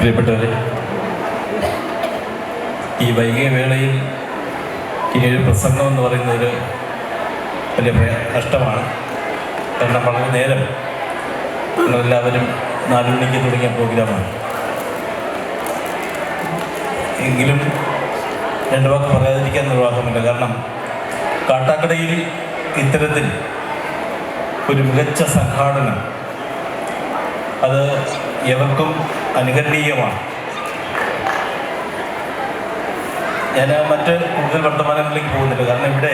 പ്രിയപ്പെട്ടവരെ, ഈ വൈകിയ വേളയിൽ ഈ ഒരു പ്രസംഗം എന്ന് പറയുന്നത് വലിയ കഷ്ടമാണ്. കാരണം വളരെ നേരം നമ്മളെല്ലാവരും 4 മണിക്ക് തുടങ്ങിയ പ്രോഗ്രാമാണ്. എങ്കിലും 2 വാക്ക് പറയാതിരിക്കാൻ നിർവാഹമില്ല. കാരണം കാട്ടാക്കടയിൽ ഇത്തരത്തിൽ ഒരു മികച്ച സംഘാടനം അത് എവർക്കും അനുകരണീയമാണ്. ഞാൻ മറ്റ് കൂടുതൽ വർത്തമാനങ്ങളിലേക്ക് പോകുന്നില്ല. കാരണം ഇവിടെ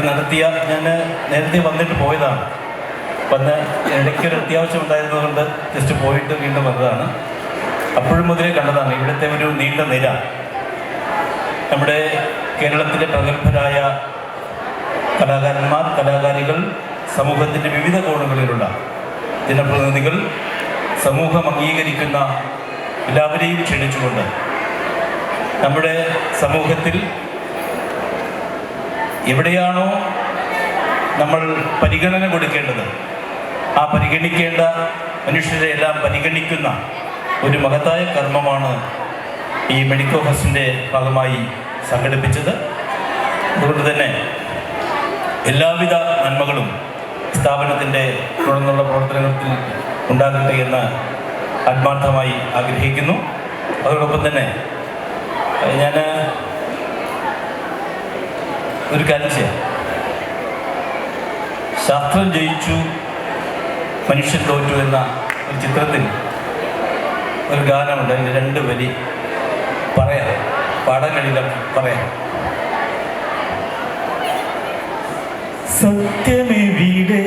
നടത്തിയ, ഞാൻ നേരത്തെ വന്നിട്ട് പോയതാണ്. വന്ന് ഇടയ്ക്കൊരു അത്യാവശ്യം ഉണ്ടായിരുന്നതുകൊണ്ട് ജസ്റ്റ് പോയിട്ട് വീണ്ടും വന്നതാണ്. അപ്പോഴും മുതലേ കണ്ടതാണ് ഇവിടുത്തെ ഒരു നീണ്ട നിര. നമ്മുടെ കേരളത്തിലെ പ്രഗത്ഭരായ കലാകാരന്മാർ, കലാകാരികൾ, സമൂഹത്തിൻ്റെ വിവിധ കോണുകളിലുള്ള ജനപ്രതിനിധികൾ, സമൂഹം അംഗീകരിക്കുന്ന എല്ലാവരെയും ക്ഷണിച്ചുകൊണ്ട് നമ്മുടെ സമൂഹത്തിൽ എവിടെയാണോ നമ്മൾ പരിഗണന കൊടുക്കേണ്ടത്, ആ പരിഗണിക്കേണ്ട മനുഷ്യരെ എല്ലാം പരിഗണിക്കുന്ന ഒരു മഹത്തായ കർമ്മമാണ് ഈ മെഡിക്കോ ഫെസ്റ്റിൻ്റെ ഭാഗമായി സംഘടിപ്പിച്ചത്. അതുകൊണ്ട് തന്നെ എല്ലാവിധ നന്മകളും സ്ഥാപനത്തിൻ്റെ തുടർന്നുള്ള പ്രവർത്തനത്തിൽ ഉണ്ടാകട്ടെ എന്ന് ആത്മാർത്ഥമായി ആഗ്രഹിക്കുന്നു. അതോടൊപ്പം തന്നെ ഞാൻ ഒരു കാര്യം ചെയ്യാം. ശാസ്ത്രം ജയിച്ചു മനുഷ്യൻ തോറ്റു എന്ന ഒരു ചിത്രത്തിൽ ഒരു ഗാനമുണ്ട്. അതിൻ്റെ 2 വരി പറയാം, പാടാൻ കഴിയില്ല, പറയാം. സത്യമെവിടെ,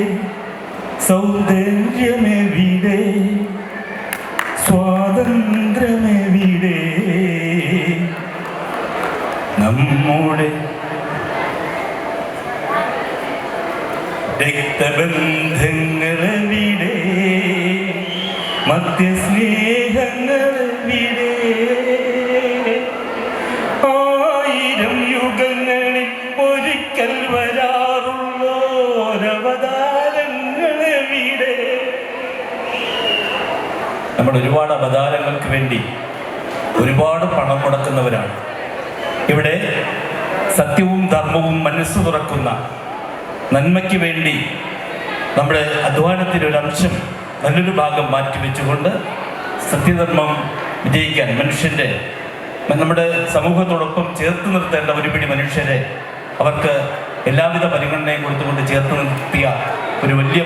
സൗന്ദര്യമെവിടെ, സ്വാതന്ത്ര്യമെവിടെ, നമ്മുടെ രക്തബന്ധങ്ങളെവിടെ, മധ്യസ്നേഹങ്ങളെവിടെ, 1000 യുഗങ്ങളിൽ ഒരിക്കൽ വരാറുള്ളോരവതാരങ്ങളെവിടെ. നമ്മൾ ഒരുപാട് അവതാരങ്ങൾക്ക് വേണ്ടി ഒരുപാട് പണം മുടക്കുന്നവരാണ്. ഇവിടെ സത്യവും ധർമ്മവും മനസ്സ് തുറക്കുന്ന നന്മയ്ക്ക് വേണ്ടി നമ്മുടെ അധ്വാനത്തിനൊരംശം, നല്ലൊരു ഭാഗം മാറ്റിവെച്ചുകൊണ്ട് സത്യധർമ്മം വിജയിക്കാൻ മനുഷ്യൻ്റെ, നമ്മുടെ സമൂഹത്തോടൊപ്പം ചേർത്ത് നിർത്തേണ്ട ഒരു പിടി മനുഷ്യരെ അവർക്ക് എല്ലാവിധ പരിഗണനയും കൊടുത്തുകൊണ്ട് ചേർത്ത് നിർത്തിയ ഒരു വലിയ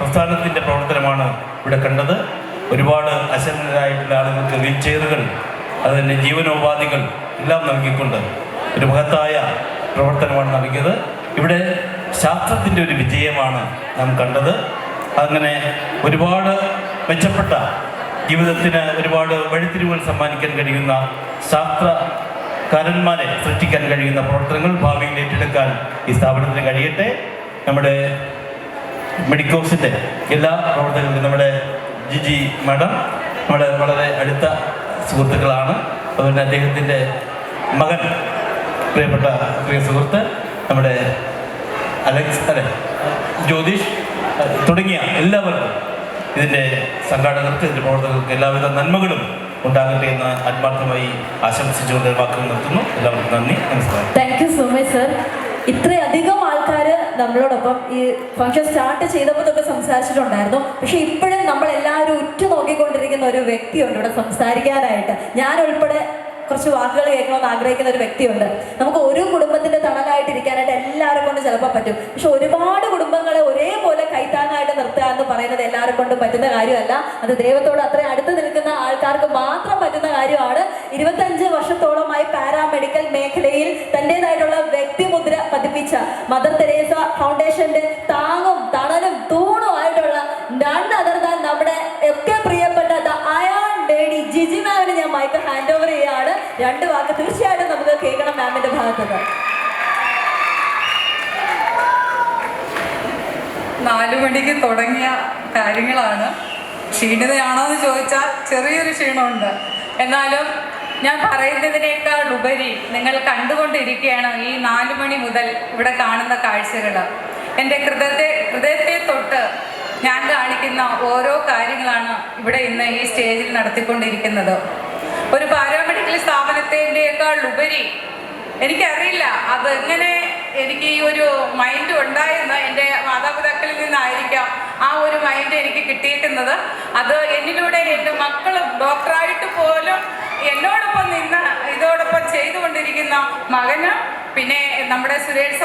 പ്രസ്ഥാനത്തിൻ്റെ പ്രവർത്തനമാണ് ഇവിടെ കണ്ടത്. ഒരുപാട് അശരണരായിട്ടുള്ള ആളുകൾക്ക് വീൽ ചെയറുകൾ, അതുതന്നെ ജീവനോപാധികൾ എല്ലാം നൽകിക്കൊണ്ട് ഒരു മഹത്തായ പ്രവർത്തനമാണ് നൽകിയത്. ഇവിടെ ശാസ്ത്രത്തിൻ്റെ ഒരു വിജയമാണ് നാം കണ്ടത്. അങ്ങനെ ഒരുപാട് മെച്ചപ്പെട്ട ജീവിതത്തിന് ഒരുപാട് വഴിത്തിരിവുകൾ സമ്മാനിക്കാൻ കഴിയുന്ന ശാസ്ത്രകാരന്മാരെ സൃഷ്ടിക്കാൻ കഴിയുന്ന പ്രവർത്തനങ്ങൾ ഭാവിയിൽ ഏറ്റെടുക്കാൻ ഈ സ്ഥാപനത്തിന് കഴിയട്ടെ. നമ്മുടെ മെഡിക്കോസിൻ്റെ എല്ലാ പ്രവർത്തകർക്കും, നമ്മുടെ ജിജി മാഡം നമ്മുടെ വളരെ അടുത്ത സുഹൃത്തുക്കളാണ്. അതുപോലെ അദ്ദേഹത്തിൻ്റെ മകൻ, പ്രിയ സുഹൃത്ത് നമ്മുടെ ജ്യോതിഷ് തുടങ്ങിയ എല്ലാവർക്കും, ഇതിൻ്റെ സംഘാടകർക്ക്, ഇതിൻ്റെ പ്രവർത്തകർക്ക് എല്ലാവിധ നന്മകളും ഉണ്ടാകട്ടെ എന്ന് ആത്മാർത്ഥമായി ആശംസിച്ചുകൊണ്ട് വാക്കുകൾ നിർത്തുന്നു. എല്ലാവർക്കും നന്ദി, നമസ്കാരം. Thank you so much sir. ഇത്രയധികം ആൾക്കാർ നമ്മളോടൊപ്പം ഈ ഫംഗ്ഷൻ സ്റ്റാർട്ട് ചെയ്തപ്പോൾ തൊട്ട് സംസാരിച്ചിട്ടുണ്ടായിരുന്നു. പക്ഷെ ഇപ്പോഴും നമ്മളെല്ലാവരും ഉറ്റുനോക്കിക്കൊണ്ടിരിക്കുന്ന ഒരു വ്യക്തിയുണ്ട് ഇവിടെ സംസാരിക്കാനായിട്ട്. ഞാൻ ഉൾപ്പെടെ കുറച്ച് വാക്കുകൾ കേൾക്കണമെന്ന് ആഗ്രഹിക്കുന്ന ഒരു വ്യക്തിയുണ്ട്. നമുക്ക് ഒരു കുടുംബത്തിന്റെ തണലായിട്ടിരിക്കാനായിട്ട് എല്ലാവരും കൊണ്ട് ചിലപ്പോൾ പറ്റും. പക്ഷെ ഒരുപാട് കുടുംബങ്ങളെ ഒരേപോലെ കൈത്താങ്ങായിട്ട് നിർത്തുക എന്ന് പറയുന്നത് എല്ലാവരും കൊണ്ടും പറ്റുന്ന കാര്യമല്ല. അത് ദൈവത്തോട് അത്രയും അടുത്ത് നിൽക്കുന്ന ആൾക്കാർക്ക് മാത്രം പറ്റുന്ന കാര്യമാണ്. 25 വർഷത്തോളമായി പാരാമെഡിക്കൽ മേഖലയിൽ തൻ്റെതായിട്ടുള്ള വ്യക്തിമുദ്ര പതിപ്പിച്ച മദർ തെരേസ ഫൗണ്ടേഷന്റെ താങ്ങും തണലും തൂണുമായിട്ടുള്ള none other than നമ്മുടെ ഒക്കെ പ്രിയപ്പെട്ട അയാൺ ലേഡി ജിജി മാമിന് ഞാൻ മൈക്ക് ഹാൻഡ് ഓവർ ചെയ്യാണ്. 2 വാക്ക് തീർച്ചയായിട്ടും നമുക്ക് കേൾക്കണം മാമിന്റെ ഭാഗത്തുനിന്ന്. 4 മണിക്ക് തുടങ്ങിയ കാര്യങ്ങളാണ്. ക്ഷീണിതയാണോ എന്ന് ചോദിച്ചാൽ ചെറിയൊരു ക്ഷീണമുണ്ട്. എന്നാലും ഞാൻ പറയുന്നതിനേക്കാൾ ഉപരി നിങ്ങൾ കണ്ടുകൊണ്ടിരിക്കുകയാണ് ഈ 4 മണി മുതൽ ഇവിടെ കാണുന്ന കാഴ്ചകൾ. എൻ്റെ ഹൃദയത്തെ തൊട്ട് ഞാൻ കാണിക്കുന്ന അറിയുന്ന ഓരോ കാര്യങ്ങളാണ് ഇവിടെ ഇന്ന് ഈ സ്റ്റേജിൽ നടത്തിക്കൊണ്ടിരിക്കുന്നത്. ഒരു പാരാമെഡിക്കൽ സ്ഥാപനത്തിൻ്റെയേക്കാൾ ഉപരി എനിക്കറിയില്ല അതെങ്ങനെ എനിക്ക് ഈ ഒരു മൈൻഡ് ഉണ്ടായെന്ന് എൻ്റെ മാതാപിതാക്കളിൽ നിന്നായിരിക്കാം ആ ഒരു മൈൻഡ് എനിക്ക് കിട്ടിയിരിക്കുന്നത്. അത് എന്നിലൂടെ എൻ്റെ മക്കളും ഡോക്ടറായിട്ട് പോലും എന്നോടൊപ്പം നിന്ന് ഇതോടൊപ്പം ചെയ്തുകൊണ്ടിരിക്കുന്ന മകന്, പിന്നെ നമ്മുടെ സുരേഷ്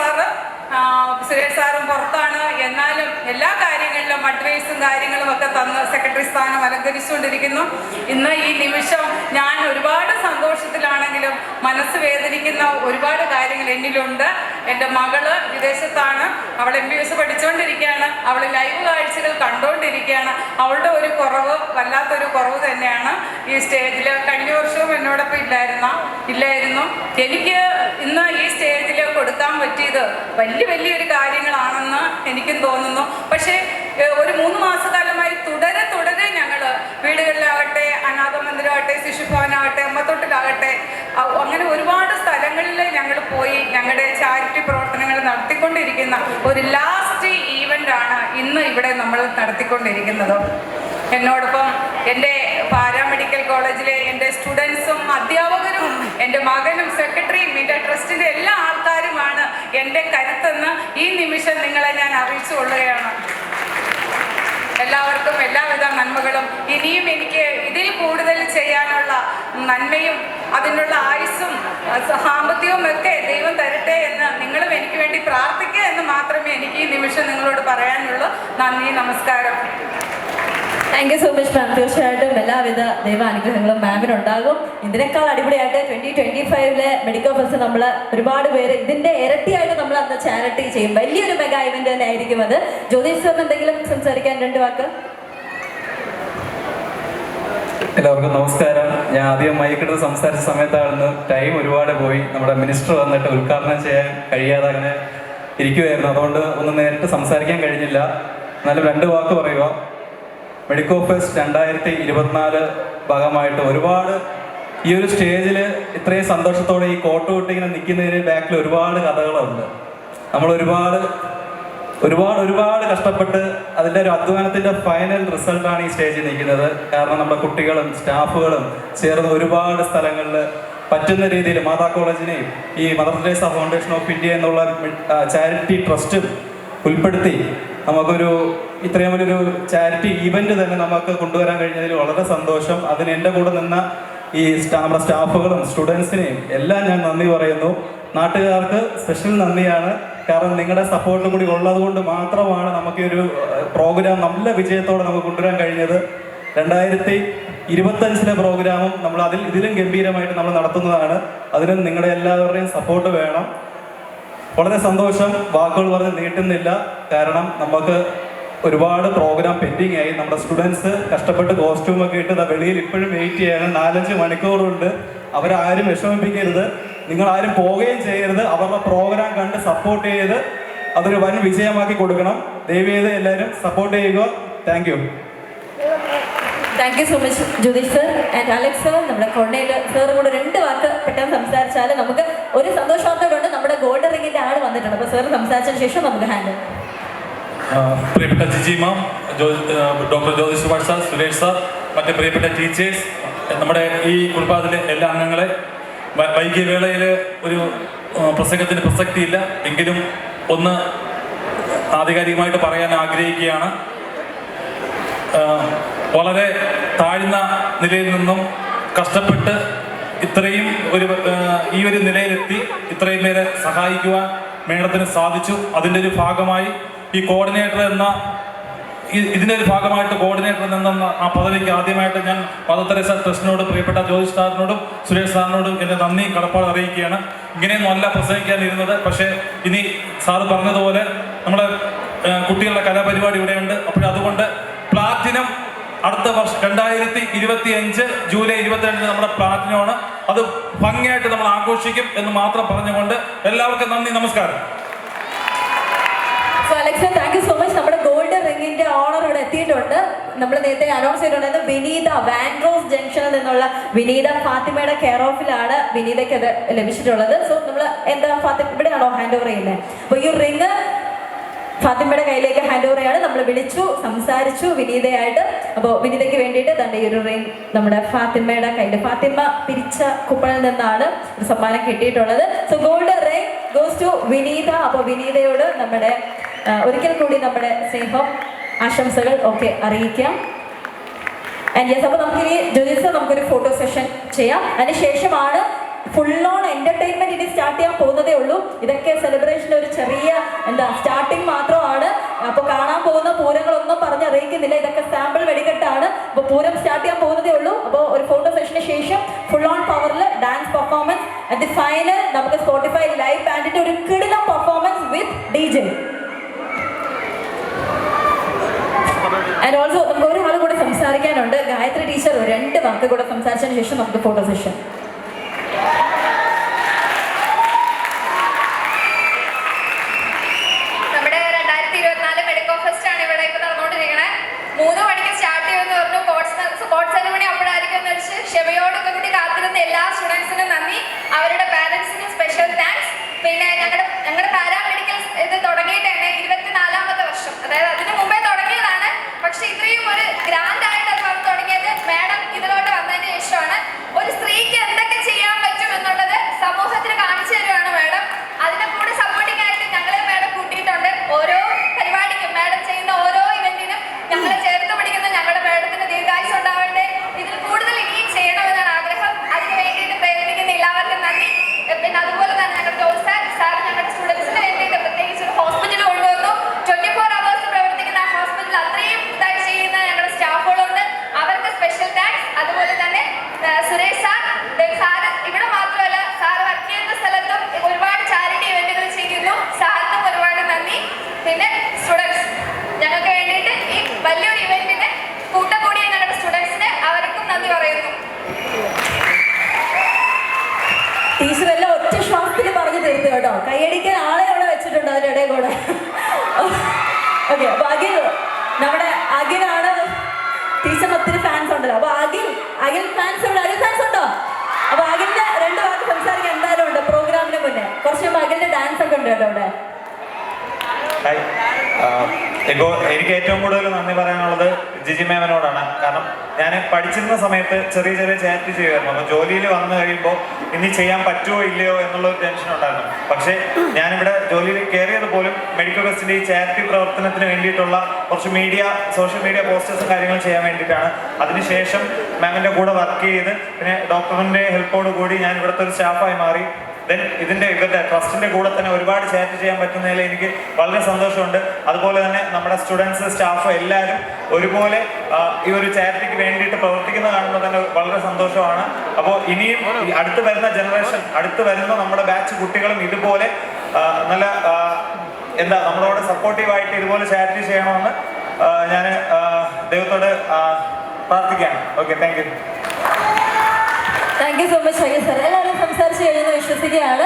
സാറും പുറത്താണ്, എന്നാലും എല്ലാ കാര്യങ്ങളിലും അഡ്വൈസും കാര്യങ്ങളും ഒക്കെ തന്ന് സെക്രട്ടറി സ്ഥാനം അലങ്കരിച്ചുകൊണ്ടിരിക്കുന്നു. ഇന്ന് ഈ നിമിഷം ഞാൻ ഒരുപാട് സന്തോഷത്തിലാണെങ്കിലും മനസ്സ് വേദനിക്കുന്ന ഒരുപാട് കാര്യങ്ങൾ എന്നിലുണ്ട്. എൻ്റെ മകള് വിദേശത്താണ്, അവൾ MBBS പഠിച്ചുകൊണ്ടിരിക്കുകയാണ്, അവൾ ലൈവ് കാഴ്ചകൾ കണ്ടുകൊണ്ടിരിക്കുകയാണ്. അവളുടെ ഒരു കുറവ് വല്ലാത്തൊരു കുറവ് തന്നെയാണ് ഈ സ്റ്റേജിൽ. കഴിഞ്ഞ വർഷവും എന്നോടൊപ്പം ഇല്ലായിരുന്നു. എനിക്ക് ഇന്ന് ഈ സ്റ്റേജിൽ കൊടുക്കാൻ പറ്റിയത് വലിയൊരു കാര്യങ്ങളാണെന്ന് എനിക്കും തോന്നുന്നു. പക്ഷേ ഒരു 3 മാസക്കാലമായി തുടരെ ഞങ്ങൾ വീടുകളിലാകട്ടെ, അനാഥ മന്ദിരമാകട്ടെ, ശിശുഭവനാകട്ടെ, അമ്മത്തൊട്ടിലാകട്ടെ, അങ്ങനെ ഒരുപാട് സ്ഥലങ്ങളിൽ ഞങ്ങൾ പോയി ഞങ്ങളുടെ ചാരിറ്റി പ്രവർത്തനങ്ങൾ നടത്തിക്കൊണ്ടിരിക്കുന്ന ഒരു ലാസ്റ്റ് ഈവൻ്റാണ് ഇന്ന് ഇവിടെ നമ്മൾ നടത്തിക്കൊണ്ടിരിക്കുന്നത്. എന്നോടൊപ്പം എൻ്റെ പാരാമെഡിക്കൽ കോളേജിലെ എൻ്റെ സ്റ്റുഡൻസും അധ്യാപകരും എൻ്റെ മകനും സെക്രട്ടറിയും എൻ്റെ ട്രസ്റ്റിൻ്റെ എല്ലാ ആൾക്കാരുമാണ് എൻ്റെ കരുത്തെന്ന് ഈ നിമിഷം നിങ്ങളെ ഞാൻ അറിയിച്ചു കൊള്ളുകയാണ്. എല്ലാവർക്കും എല്ലാവിധ നന്മകളും, ഇനിയും എനിക്ക് ഇതിൽ കൂടുതൽ ചെയ്യാനുള്ള നന്മയും അതിനുള്ള ആയുസ്സും സാമ്പത്തികവും ഒക്കെ ദൈവം തരട്ടെ എന്ന് നിങ്ങളും എനിക്ക് വേണ്ടി പ്രാർത്ഥിക്കുക എന്ന് മാത്രമേ എനിക്ക് ഈ നിമിഷം നിങ്ങളോട് പറയാനുള്ളൂ. നന്ദി, നമസ്കാരം. Thank you so much ma'am. തീർച്ചയായിട്ടും എല്ലാവിധ ദൈവാനുഗ്രഹങ്ങളും മാമിനുണ്ടാകും. ഇതിനേക്കാൾ അടിപൊളിയായിട്ട് 2025 മെഡിക്കൽ ഫെസ്റ്റ് നമ്മൾ ഒരുപാട് പേര് ഇതിൻ്റെ ഇരട്ടിയായിട്ട് നമ്മൾ അന്ന് ചാരിറ്റി ചെയ്യും. വലിയൊരു മെഗാ ഇവന്റ് തന്നെ ആയിരിക്കും അത്. ജ്യോതിഷ് സാറിന് എന്തെങ്കിലും സംസാരിക്കാൻ 2 വാക്ക്? എല്ലാവർക്കും നമസ്കാരം. ഞാൻ ആദ്യം മൈക്കെടുത്ത് സംസാരിച്ച സമയത്താണെന്ന് ടൈം ഒരുപാട് പോയി. നമ്മുടെ മിനിസ്റ്റർ വന്നിട്ട് ഉദ്ഘാടനം ചെയ്യാൻ കഴിയാതെ അങ്ങനെ ഇരിക്കുമായിരുന്നു. അതുകൊണ്ട് ഒന്നും നേരിട്ട് സംസാരിക്കാൻ കഴിഞ്ഞില്ല. എന്നാലും 2 വാക്ക് പറയുക. മെഡിക്കോ ഫെസ്റ്റ് 2024 ഭാഗമായിട്ട് ഒരുപാട് ഈ ഒരു സ്റ്റേജിൽ ഇത്രയും സന്തോഷത്തോടെ ഈ കോട്ടുകൂട്ടി ഇങ്ങനെ നിൽക്കുന്നതിന് ബാക്കിൽ ഒരുപാട് കഥകളുണ്ട്. നമ്മൾ ഒരുപാട് കഷ്ടപ്പെട്ട് അതിൻ്റെ ഒരു അധ്വാനത്തിൻ്റെ ഫൈനൽ റിസൾട്ടാണ് ഈ സ്റ്റേജിൽ നിൽക്കുന്നത്. കാരണം നമ്മുടെ കുട്ടികളും സ്റ്റാഫുകളും ചേർന്ന് ഒരുപാട് സ്ഥലങ്ങളിൽ പറ്റുന്ന രീതിയിൽ മാതാ കോളേജിനെയും ഈ mother Teresa foundation of India എന്നുള്ള ചാരിറ്റി ട്രസ്റ്റും ഉൾപ്പെടുത്തി നമുക്കൊരു ഇത്രയും വലിയൊരു ചാരിറ്റി ഈവൻറ്റ് തന്നെ നമുക്ക് കൊണ്ടുവരാൻ കഴിഞ്ഞതിൽ വളരെ സന്തോഷം. അതിന് എൻ്റെ കൂടെ നിന്ന ഈ നമ്മുടെ സ്റ്റാഫുകളും സ്റ്റുഡൻസിനെയും എല്ലാം ഞാൻ നന്ദി പറയുന്നു. നാട്ടുകാർക്ക് സ്പെഷ്യൽ നന്ദിയാണ്. കാരണം നിങ്ങളുടെ സപ്പോർട്ടും കൂടി ഉള്ളത് കൊണ്ട് മാത്രമാണ് നമുക്ക് ഈ ഒരു പ്രോഗ്രാം നല്ല വിജയത്തോടെ നമുക്ക് കൊണ്ടുവരാൻ കഴിഞ്ഞത്. 2025 പ്രോഗ്രാമും നമ്മൾ ഇതിലും ഗംഭീരമായിട്ട് നമ്മൾ നടത്തുന്നതാണ്. അതിനും നിങ്ങളുടെ എല്ലാവരുടെയും സപ്പോർട്ട് വേണം. വളരെ സന്തോഷം. വാക്കുകൾ പറഞ്ഞ് നീട്ടുന്നില്ല. കാരണം നമുക്ക് ഒരുപാട് പ്രോഗ്രാം പെൻഡിങ് ആയി. നമ്മുടെ സ്റ്റുഡൻസ് കഷ്ടപ്പെട്ട് കോസ്റ്റ്യൂമൊക്കെ ഇട്ട് വെളിയിൽ ഇപ്പോഴും വെയിറ്റ് ചെയ്യാണ്. 4-5 മണിക്കൂറുണ്ട്. അവരാരും വിഷമിപ്പിക്കരുത്. നിങ്ങളാരും പോവുകയും ചെയ്യരുത്. അവരുടെ പ്രോഗ്രാം കണ്ട് സപ്പോർട്ട് ചെയ്ത് അതൊരു വൻ വിജയമാക്കി കൊടുക്കണം. ദയവേത് എല്ലാവരും സപ്പോർട്ട് ചെയ്യുക. Thank you. Thank you so much Jyothish sir and Alex sir. നമ്മുടെ കോർഡിനേറ്റർ സാറും കൂടെ 2 വാക്ക് പെട്ടെന്ന് സംസാരിച്ചാൽ നമുക്ക് ഒരു സന്തോഷവാർത്തയുണ്ട്. നമ്മുടെ ഗോൾഡ് റിങ്ങിൻ്റെ ആൾ വന്നിട്ടുണ്ട്. അപ്പോൾ സാർ സംസാരിച്ചതിന് ശേഷം നമുക്ക് ഹാൻഡ്. പ്രിയപ്പെട്ട Jiji ma'am, doctor Jyothish Kumar sir, Suresh sir, മറ്റ് പ്രിയപ്പെട്ട ടീച്ചേഴ്സ്, നമ്മുടെ ഈ കുടുംബത്തിലെ എല്ലാ അംഗങ്ങളെ, വൈകിയ വേളയിൽ ഒരു പ്രസംഗത്തിന് പ്രസക്തിയില്ല എങ്കിലും ഒന്ന് ആധികാരികമായിട്ട് പറയാൻ ആഗ്രഹിക്കുകയാണ്. വളരെ താഴ്ന്ന നിലയിൽ നിന്നും കഷ്ടപ്പെട്ട് ഇത്രയും ഈ ഒരു നിലയിലെത്തി ഇത്രയും പേരെ സഹായിക്കുവാൻ മേഡത്തിന് സാധിച്ചു. അതിൻ്റെ ഒരു ഭാഗമായി ഈ കോർഡിനേറ്റർ ഇതിൻ്റെ ഒരു ഭാഗമായിട്ട് കോർഡിനേറ്റർ എന്ന ആ പദവിക്ക് ആദ്യമായിട്ട് ഞാൻ മദർ തെരേസ ട്രസ്റ്റിനോടും പ്രിയപ്പെട്ട ജ്യോതിഷ് സാറിനോടും സുരേഷ് സാറിനോടും എൻ്റെ നന്ദി കടപ്പാട് അറിയിക്കുകയാണ്. ഇങ്ങനെയൊന്നും അല്ല പ്രസംഗിക്കാനിരുന്നത്. പക്ഷേ ഇനി സാറ് പറഞ്ഞതുപോലെ നമ്മുടെ കുട്ടികളുടെ കലാപരിപാടി ഇവിടെയുണ്ട്. അതുകൊണ്ട് പ്ലാറ്റിനം അടുത്ത വർഷം 2025 ജൂലൈ 22 നമ്മുടെ പ്ലാറ്റിനമാണ്. അത് ഭംഗിയായിട്ട് നമ്മൾ ആഘോഷിക്കും എന്ന് മാത്രം പറഞ്ഞുകൊണ്ട് എല്ലാവർക്കും നന്ദി, നമസ്കാരം. Alexa, thank you so much. നമ്മുടെ ഗോൾഡ് റിങ്ങിന്റെ ഓണർ ഇവിടെ എത്തിയിട്ടുണ്ട്. നമ്മൾ നേരത്തെ അനൗൺസ് ചെയ്തിട്ടുണ്ടായിരുന്നു വിനീത വാൻഡ്രോസ് ജംഗ്ഷനിൽ നിന്നുള്ള വിനീത ഫാത്തിമയുടെ കെയർ ഓഫിലാണ് വിനീതയ്ക്ക് അത് ലഭിച്ചിട്ടുള്ളത്. സോ നമ്മൾ എന്താ ഫാത്തിമ ഇവിടെയാണോ ഹാൻഡ് ഓവർ ചെയ്യുന്നത്? അപ്പോൾ ഈ റിങ് ഫാത്തിമയുടെ കയ്യിലേക്ക് ഹാൻഡ് ഓവർ ചെയ്യാണ്. നമ്മൾ വിളിച്ചു, സംസാരിച്ചു വിനീതയായിട്ട്. അപ്പോൾ വിനീതയ്ക്ക് വേണ്ടിയിട്ട് തന്നെ ഈ ഒരു റിംഗ് നമ്മുടെ ഫാത്തിമയുടെ കയ്യിൽ, ഫാത്തിമ പിരിച്ച കുപ്പണിൽ നിന്നാണ് ഒരു സമ്മാനം കിട്ടിയിട്ടുള്ളത്. So gold ring goes to Vineetha. അപ്പോൾ വിനീതയോട് നമ്മുടെ ഒരിക്കൽ കൂടി നമ്മുടെ സ്നേഹം, ആശംസകൾ ഒക്കെ അറിയിക്കാം. ആൻഡ് യെസ്, അപ്പോൾ നമുക്കിനി ജ്യോതിസ് നമുക്കൊരു ഫോട്ടോ സെഷൻ ചെയ്യാം. അതിനുശേഷമാണ് ഫുൾ ഓൺ എന്റർടൈൻമെന്റ് ഇനി സ്റ്റാർട്ട് ചെയ്യാൻ പോകുന്നതേ ഉള്ളൂ. ഇതൊക്കെ സെലിബ്രേഷൻ്റെ ഒരു ചെറിയ സ്റ്റാർട്ടിങ് മാത്രമാണ്. അപ്പോൾ കാണാൻ പോകുന്ന പൂരങ്ങളൊന്നും പറഞ്ഞറിയിക്കുന്നില്ല. ഇതൊക്കെ സാമ്പിൾ വെടിക്കെട്ടാണ്. അപ്പോൾ പൂരം സ്റ്റാർട്ട് ചെയ്യാൻ പോകുന്നതേ ഉള്ളൂ. അപ്പോൾ ഒരു ഫോട്ടോ സെഷന് ശേഷം ഫുൾ ഓൺ പവറിൽ dance performance. At the final നമുക്ക് സ്പോട്ടിഫൈ ലൈവ് ബാൻഡിന്റെ ഒരു കിടിലം performance with DJ. And also നമുക്ക് ഒരാൾ കൂടെ സംസാരിക്കാനുണ്ട്. ഗായത്രി ടീച്ചർ 2 വാക്ക് കൂടെ സംസാരിച്ചതിന് ശേഷം നമുക്ക് ഫോട്ടോ സെഷൻ. നമ്മുടെ 2024 മെഡിക്കോ ഫെസ്റ്റ് ആണ് ഇവിടെ ഇപ്പൊ നടന്നുകൊണ്ടിരിക്കണേ. 3 മണിക്ക് സ്റ്റാർട്ട് ചെയ്യുമെന്ന് പറഞ്ഞു. സ്പോർട്സ് സെറിമണി അപ്പോഴായിരിക്കും എന്ന് വെച്ച് ക്ഷമയോടൊക്കെ കൂടി കാത്തിരുന്ന എല്ലാ സ്റ്റുഡൻസിനും നന്ദി. അവരുടെ പാരന്റ്സിനും സ്പെഷ്യൽ താങ്ക്സ്. പിന്നെ ഞങ്ങളുടെ പാരാമെഡിക്കൽ ഇത് തുടങ്ങിയിട്ട് തന്നെ 24ാമത്തെ വർഷം, അതായത് അതിന് മുമ്പേ തുടങ്ങിയതാണ്. പക്ഷെ ഇത്രയും ഒരു ഗ്രാൻഡ് ആയിട്ട് അത് വന്ന് തുടങ്ങിയത് മാഡം ഇതിലോട്ട് വന്നതിന് ശേഷമാണ്. ഒരു സ്ത്രീക്ക് എന്തൊക്കെ ചെയ്യാൻ പറ്റും എന്നുള്ളത് സമൂഹത്തിന് കാണിച്ചു തരുവാണ് മാഡം. അതിന്റെ കൂടെ സപ്പോർട്ടിംഗ് ആയിട്ട് ഞങ്ങളെ മാഡം കൂട്ടിയിട്ടുണ്ട്. ഓരോ പരിപാടിക്കും മാഡം ചെയ്യുന്ന ഓരോ ഇവന്റിനും ഞങ്ങളെ ചേർത്ത് പിടിക്കുന്ന ഞങ്ങളുടെ മാഡത്തിന് ദീർഘായുസ് ഉണ്ടാവട്ടെ. ഇതിൽ കൂടുതൽ ഇനിയും ചെയ്യണമെന്നാണ് ആഗ്രഹം. അതിന് വേണ്ടിയിട്ട് പ്രയത്നിക്കുന്ന എല്ലാവർക്കും നന്ദി. പിന്നെ അതുപോലെ തന്നെ ഞങ്ങളുടെ ജോസ് സാർ ഞങ്ങളുടെ സ്റ്റുഡൻസിന് വേണ്ടിയിട്ട് പ്രത്യേകിച്ച് ഒരു ഹോസ്പിറ്റൽ കൊണ്ടുവന്നു. 24 hours പ്രവർത്തിക്കുന്ന ആ ഹോസ്പിറ്റൽ അത്രയും ഇതായിട്ട് ചെയ്യുന്ന ഞങ്ങളുടെ സ്റ്റാഫുകളുണ്ട്. അവർക്ക് സ്പെഷ്യൽ താങ്ക്സ്. അതുപോലെ തന്നെ സുരേഷ് സാർ ഇവിടെ മാത്രമല്ല, സാർ വർക്ക് ചെയ്യുന്ന സ്ഥലത്തും ഒരുപാട് ചാരിറ്റി ഇവന്റുകൾ ചെയ്യുന്നു. സാറിനും ഒരുപാട് നന്ദി. പിന്നെ സ്റ്റുഡൻസ് ഞങ്ങൾക്ക് വേണ്ടിയിട്ട് ഈ വലിയൊരു ഇവന്റിന് കൂട്ടം കൂടിയ ഞങ്ങളുടെ സ്റ്റുഡൻസിന് അവർക്കും നന്ദി പറയുന്നു. ടീച്ചർ എല്ലാം ഒറ്റ ശ്വാസത്തിൽ പറഞ്ഞു തീർത്തു കേട്ടോ. കൈയടിക്കാൻ ആളെ അവിടെ വെച്ചിട്ടുണ്ട് അതിൻ്റെ ഇടയിൽ കൂടെ. ഓക്കെ, അപ്പൊ നമ്മുടെ അഖിലാണ്. ടീച്ചറിന് ഒത്തിരി ഫാൻസ് ഉണ്ടല്ലോ. അപ്പൊ അഖിൽ ഫാൻസ് ഉണ്ട്. അഖിൽ ഫാൻസ് ഉണ്ടോ? അപ്പൊ അഖിലിന്റെ 2 വാക്ക് സംസാരിക്കാൻ എന്തായാലും ഉണ്ട്. പ്രോഗ്രാമിന് മുന്നേ കുറച്ച് മുമ്പ് അഖിലിന്റെ ഡാൻസ് ഒക്കെ ഉണ്ട് കേട്ടോ അവിടെ. ഇപ്പോൾ എനിക്ക് ഏറ്റവും കൂടുതൽ നന്ദി പറയാനുള്ളത് ജിജി മാമിനോടാണ്. കാരണം ഞാൻ പഠിച്ചിരുന്ന സമയത്ത് ചെറിയ ചാരിറ്റി ചെയ്യുമായിരുന്നു. അപ്പോൾ ജോലിയിൽ വന്നു കഴിയുമ്പോൾ ഇനി ചെയ്യാൻ പറ്റുമോ ഇല്ലയോ എന്നുള്ളൊരു ടെൻഷൻ ഉണ്ടായിരുന്നു. പക്ഷേ ഞാനിവിടെ ജോലിയിൽ കയറിയത് പോലും മെഡിക്കൽ ഫെസ്റ്റിൻ്റെ ഈ ചാരിറ്റി പ്രവർത്തനത്തിന് വേണ്ടിയിട്ടുള്ള കുറച്ച് സോഷ്യൽ മീഡിയ പോസ്റ്റേഴ്സും കാര്യങ്ങളും ചെയ്യാൻ വേണ്ടിയിട്ടാണ്. അതിനുശേഷം മാമിൻ്റെ കൂടെ വർക്ക് ചെയ്ത് പിന്നെ ഡോക്ടറിൻ്റെ ഹെൽപ്പോട് കൂടി ഞാൻ ഇവിടുത്തെ ഒരു സ്റ്റാഫായി മാറി. ഇവരുടെ ട്രസ്റ്റിന്റെ കൂടെ തന്നെ ഒരുപാട് ചാറ്റ് ചെയ്യാൻ പറ്റുന്നതിൽ എനിക്ക് വളരെ സന്തോഷമുണ്ട്. അതുപോലെ തന്നെ നമ്മുടെ സ്റ്റുഡൻസ്, സ്റ്റാഫ് എല്ലാവരും ഒരുപോലെ ഈ ഒരു ചാരിറ്റിക്ക് വേണ്ടിയിട്ട് പ്രവർത്തിക്കുന്ന കാണുമ്പോൾ തന്നെ വളരെ സന്തോഷമാണ്. അപ്പോൾ ഇനിയും അടുത്ത് വരുന്ന ജനറേഷൻ, അടുത്ത് വരുന്ന നമ്മുടെ ബാച്ച് കുട്ടികളും ഇതുപോലെ നല്ല നമ്മളോട് സപ്പോർട്ടീവായിട്ട് ഇതുപോലെ ചാരിറ്റി ചെയ്യണമെന്ന് ഞാൻ ദൈവത്തോട് പ്രാർത്ഥിക്കുകയാണ്. Okay, thank you. Thank you so much Akhil sir. എല്ലാവരും സംസാരിച്ച് കഴിയുമെന്ന് വിശ്വസിക്കുകയാണ്.